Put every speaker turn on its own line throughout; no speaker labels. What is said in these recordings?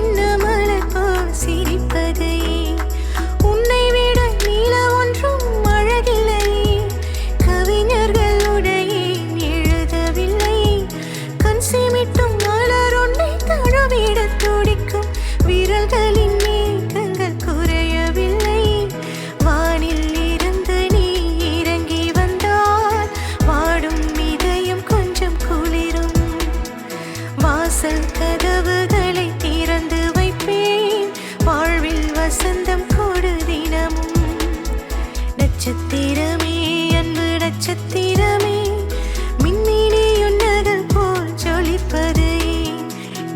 சின்ன மலர் போல் சிரிப்பது உன்னை விட நீல ஒன்றும் அழகில்லையே கவிஞர்களுடைய எழுதவில்லை கண் சிமிட்டும் மலர் ஒன்றை தழுவிட துடிக்கும் விரல்களின் மேகங்கள் குறையவில்லை வானில் இருந்து நீ இறங்கி வந்தால் வாடும் இதயம் கொஞ்சம் குளிரும் வாசல் கதவுகளை திறந்து வைப்பேன் வாழ்வில் வசந்தம் கொடு தினமும் நட்சத்திரமே அன்பு நட்சத்திரமே மின்மினி உன்னதல் போல் ஜொலிப்பது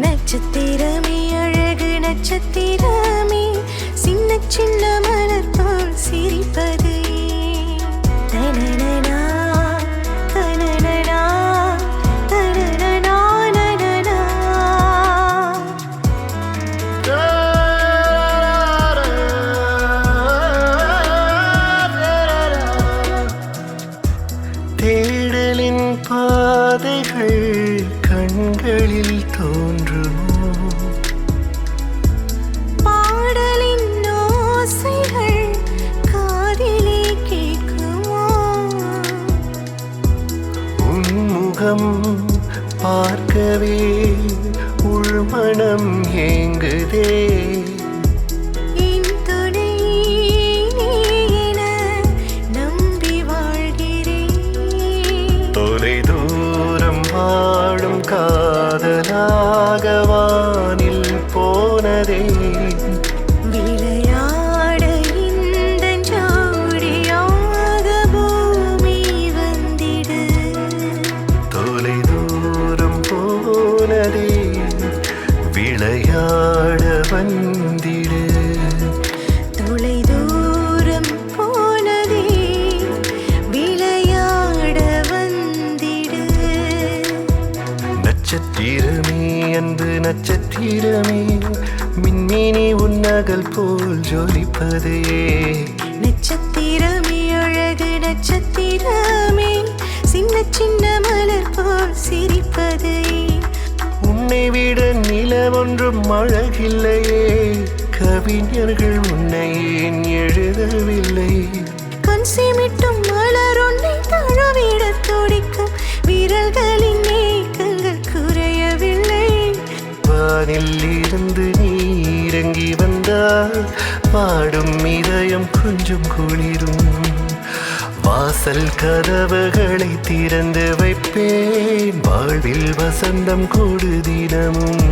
நட்சத்திரமே அழகு நட்சத்திரமே சின்ன சின்ன மலர் போல் சிரிப்பது தனனனா தனனனா தனனனா நனனா
தேடலின் பாதைகள் கண்களில் தோன்றுமோ
பாடலின் ஓசைகள் காதிலே கேட்குமோ
உன்முகம் பார்க்கவே உள்மனம் ஏங்குதே
என் துணை நீ என நம்பி வாழ்கிறேன்
தொலை தூரம் வாழும் காதலாக வானில் போனதே
விளையாட இந்த ஜோடியாக பூமி வந்திடு
தொலை தூரம் போனதே விளையாட வந்திடு
தொலை தூரம் போனதே விளையாட வந்திடு
நட்சத்திரமே அன்பு நட்சத்திரமே மின்மினி உன்னகல் போல் ஜொலிப்பதே
நட்சத்திரமே அழகு நட்சத்திரமே சின்ன சின்ன மலர் போல் சிரிப்பது
உன்னை விட நிலவொன்றும் அழகில்லையே கவிஞர்கள் உன்னை ஏன் எழுதவில்லை
கண் சிமிட்டும் மலர் ஒன்றை தழுவிட துடிக்கும் விரல்களின் மேகங்கள் குறையவில்லை
வானில் இருந்து நீ இறங்கி வந்தால் பாடும் இதயம் கொஞ்சம் குளிரும் வாசல் கதவுகளை திறந்து வைப்பேன் வாழ்வில் வசந்தம் கொடு தினமும்